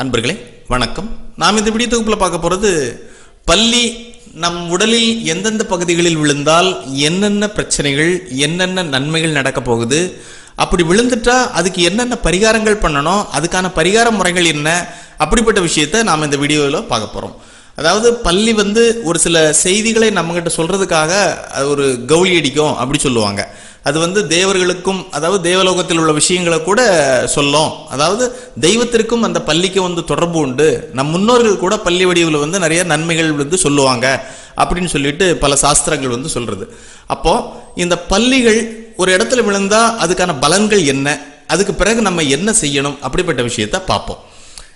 அன்பர்களே வணக்கம். நாம் இந்த வீடியோ தொகுப்பில் பார்க்க போகிறது பல்லி நம் உடலில் எந்தெந்த பகுதிகளில் விழுந்தால் என்னென்ன பிரச்சனைகள் என்னென்ன நன்மைகள் நடக்க போகுது, அப்படி விழுந்துட்டா அதுக்கு என்னென்ன பரிகாரங்கள் பண்ணணும், அதுக்கான பரிகார முறைகள் என்ன, அப்படிப்பட்ட விஷயத்தை நாம் இந்த வீடியோவில் பார்க்க போகிறோம். அதாவது பல்லி ஒரு சில செய்திகளை நம்மகிட்ட சொல்றதுக்காக ஒரு கவுளி அடிக்கும் அப்படி சொல்லுவாங்க. அது தேவர்களுக்கும், அதாவது தேவலோகத்தில் உள்ள விஷயங்களை கூட சொல்லும். அதாவது தெய்வத்திற்கும் அந்த பள்ளிக்கும் தொடர்பு உண்டு. நம் முன்னோர்கள் கூட பள்ளி வடிவில் நிறைய நன்மைகள் சொல்லுவாங்க அப்படின்னு சொல்லிட்டு பல சாஸ்திரங்கள் சொல்றது. அப்போ இந்த பல்லிகள் ஒரு இடத்துல விழுந்தா அதுக்கான பலன்கள் என்ன, அதுக்கு பிறகு நம்ம என்ன செய்யணும், அப்படிப்பட்ட விஷயத்த பார்ப்போம்.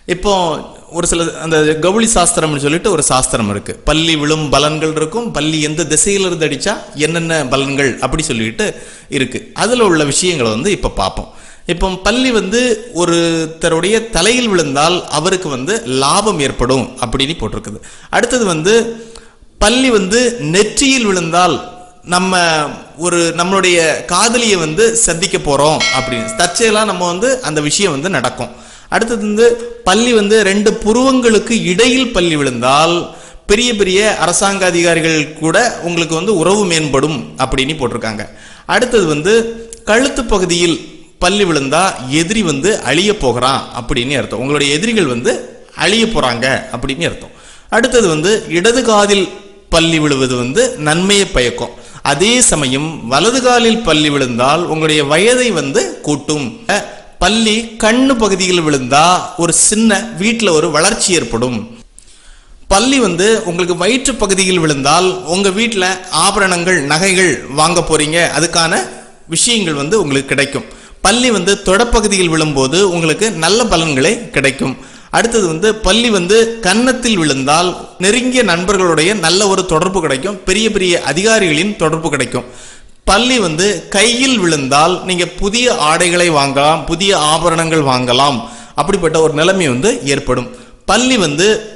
இப்போ ஒரு சில அந்த கவுளி சாஸ்திரம்னு சொல்லிட்டு ஒரு சாஸ்திரம் இருக்கு. பல்லி விழும் பலன்கள் இருக்கும், பல்லி எந்த திசையிலிருந்து அடிச்சா என்னென்ன பலன்கள் அப்படி சொல்லிட்டு இருக்கு. அதுல உள்ள விஷயங்களை இப்ப பார்ப்போம். இப்போ பல்லி ஒருத்தருடைய தலையில் விழுந்தால் அவருக்கு லாபம் ஏற்படும் அப்படின்னு போட்டிருக்குது. அடுத்தது பல்லி நெற்றியில் விழுந்தால் நம்மளுடைய காதலியை சந்திக்க போறோம் அப்படின்னு தற்செயலா நம்ம அந்த விஷயம் நடக்கும். அடுத்தது பல்லி ரெண்டு புருவங்களுக்கு இடையில் பல்லி விழுந்தால் பெரிய பெரிய அரசாங்க அதிகாரிகள் கூட உங்களுக்கு உறவு மேம்படும் அப்படின்னு போட்டிருக்காங்க. அடுத்தது கழுத்து பகுதியில் பல்லி விழுந்தா எதிரி அழிய போகிறான் அப்படின்னு அர்த்தம். உங்களுடைய எதிரிகள் அழிய போறாங்க அப்படின்னு அர்த்தம். அடுத்தது இடது காதில் பல்லி விழுவது நன்மையை பயக்கும். அதே சமயம் வலது காலில் பல்லி விழுந்தால் உங்களுடைய வயதை கூட்டும். பல்லி கண்ணு பகுதியில் விழுந்தா ஒரு சின்ன வீட்டில் ஒரு வளர்ச்சி ஏற்படும். பல்லி உங்களுக்கு வயிற்று பகுதியில் விழுந்தால் உங்க வீட்டில் ஆபரணங்கள் நகைகள் வாங்க போறீங்க, அதுக்கான விஷயங்கள் உங்களுக்கு கிடைக்கும். பல்லி தொடப்பகுதியில் விழும்போது உங்களுக்கு நல்ல பலன்களே கிடைக்கும். அடுத்தது பல்லி கன்னத்தில் விழுந்தால் நெருங்கிய நண்பர்களுடைய நல்ல ஒரு தொடர்பு கிடைக்கும், பெரிய பெரிய அதிகாரிகளின் தொடர்பு கிடைக்கும். பல்லி கையில் விழுந்தால் நீங்க புதிய ஆடைகளை வாங்கலாம், புதிய ஆபரணங்கள் வாங்கலாம், அப்படிப்பட்ட ஒரு நிலைமை ஏற்படும். பல்லி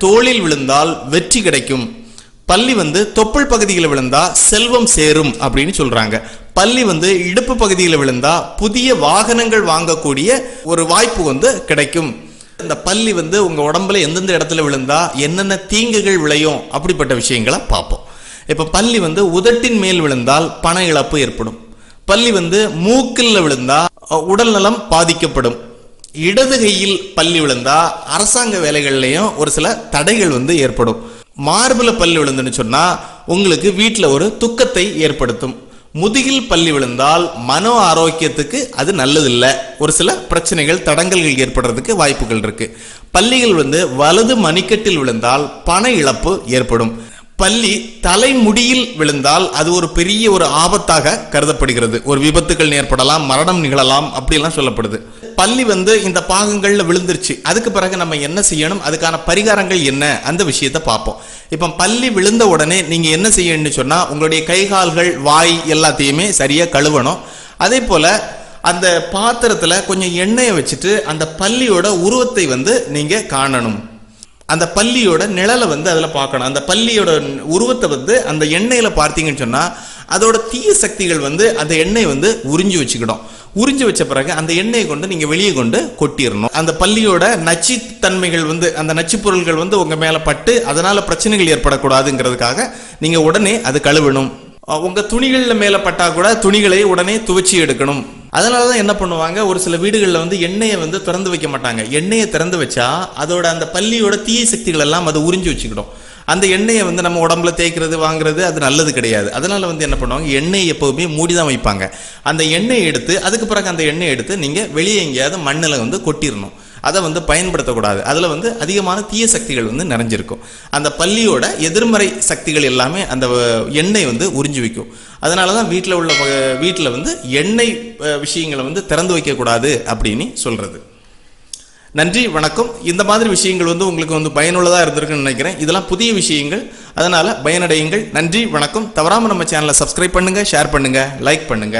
தோளில் விழுந்தால் வெற்றி கிடைக்கும். பல்லி தொப்புள் பகுதியில் விழுந்தா செல்வம் சேரும் அப்படின்னு சொல்றாங்க. பல்லி இடுப்பு பகுதியில் விழுந்தா புதிய வாகனங்கள் வாங்கக்கூடிய ஒரு வாய்ப்பு கிடைக்கும். இந்த பல்லி உங்க உடம்புல எந்தெந்த இடத்துல விழுந்தா என்னென்ன தீங்குகள் விளையும், அப்படிப்பட்ட விஷயங்களை பார்ப்போம். இப்ப பல்லி உதட்டின் மேல் விழுந்தால் பண இழப்பு ஏற்படும். பல்லி மூக்கில் விழுந்தா உடல் நலம் பாதிக்கப்படும். இடது கையில் பல்லி விழுந்தா அரசாங்க வேலைகள்லயும் ஒரு சில தடைகள் ஏற்படும். மார்புல பல்லி விழுந்துன்னு சொன்னா உங்களுக்கு வீட்டுல ஒரு துக்கத்தை ஏற்படுத்தும். முதுகில் பல்லி விழுந்தால் மனோ ஆரோக்கியத்துக்கு அது நல்லதில்லை, ஒரு சில பிரச்சனைகள் தடங்கல்கள் ஏற்படுறதுக்கு வாய்ப்புகள் இருக்கு. பல்லிகள் வலது மணிக்கட்டில் விழுந்தால் பண இழப்பு ஏற்படும். பல்லி தலைமுடியில் விழுந்தால் அது ஒரு பெரிய ஒரு ஆபத்தாக கருதப்படுகிறது. ஒரு விபத்துகள் ஏற்படலாம், மரணம் நிகழலாம் அப்படிலாம் சொல்லப்படுது. பல்லி இந்த பாகங்கள்ல விழுந்துருச்சு, அதுக்கு பிறகு நம்ம என்ன செய்யணும், அதுக்கான பரிகாரங்கள் என்ன, அந்த விஷயத்தை பார்ப்போம். இப்ப பல்லி விழுந்த உடனே நீங்க என்ன செய்யணும்னு சொன்னா உங்களுடைய கை கால்கள் வாய் எல்லாத்தையுமே சரியா கழுவணும். அதே போல அந்த பாத்திரத்துல கொஞ்சம் எண்ணெயை வச்சுட்டு அந்த பல்லியோட உருவத்தை நீங்க காணணும். அந்த பல்லியோட நிழலை அதுல பார்க்கணும். அந்த பல்லியோட உருவத்தை அந்த எண்ணெயில பார்த்தீங்கன்னு சொன்னா அதோட தீய சக்திகள் அந்த எண்ணெய் உறிஞ்சி வச்சுக்கிடும். உறிஞ்சி வச்ச பிறகு அந்த எண்ணெயை கொண்டு நீங்க வெளியே கொண்டு கொட்டிடணும். அந்த பல்லியோட நச்சு தன்மைகள் அந்த நச்சு பொருள்கள் உங்க மேல பட்டு அதனால பிரச்சனைகள் ஏற்படக்கூடாதுங்கிறதுக்காக நீங்க உடனே அது கழுவணும். உங்க துணிகள்ல மேல பட்டா கூட துணிகளை உடனே துவைச்சி எடுக்கணும். அதனாலதான் என்ன பண்ணுவாங்க, ஒரு சில வீடுகளில் எண்ணெயை திறந்து வைக்க மாட்டாங்க. எண்ணெயை திறந்து வச்சா அதோட அந்த பல்லியோட தீய சக்திகள் எல்லாம் அது உறிஞ்சி வச்சுக்கிடும். அந்த எண்ணெயை நம்ம உடம்புல தேய்க்கிறது வாங்குறது அது நல்லது கிடையாது. அதனால என்ன பண்ணுவாங்க, எண்ணெய் எப்பவுமே மூடிதான் வைப்பாங்க. அந்த எண்ணெயை எடுத்து அதுக்கு பிறகு அந்த எண்ணெயை எடுத்து நீங்க வெளியே எங்கேயாவது மண்ணில் கொட்டிடணும். அதை பயன்படுத்தக்கூடாது. அதுல அதிகமான தீய சக்திகள் நிறைஞ்சிருக்கும். அந்த பல்லியோட எதிர்மறை சக்திகள் எல்லாமே அந்த எண்ணெய் உறிஞ்சி வைக்கும். அதனாலதான் வீட்டில் எண்ணெய் விஷயங்களை திறந்து வைக்க கூடாது அப்படின்னு சொல்றது. நன்றி, வணக்கம். இந்த மாதிரி விஷயங்கள் உங்களுக்கு பயனுள்ளதா இருந்திருக்குன்னு நினைக்கிறேன். இதெல்லாம் புதிய விஷயங்கள், அதனால பயனடையுங்கள். நன்றி, வணக்கம். தவறாம நம்ம சேனலை சப்ஸ்கிரைப் பண்ணுங்க, ஷேர் பண்ணுங்க, லைக் பண்ணுங்க.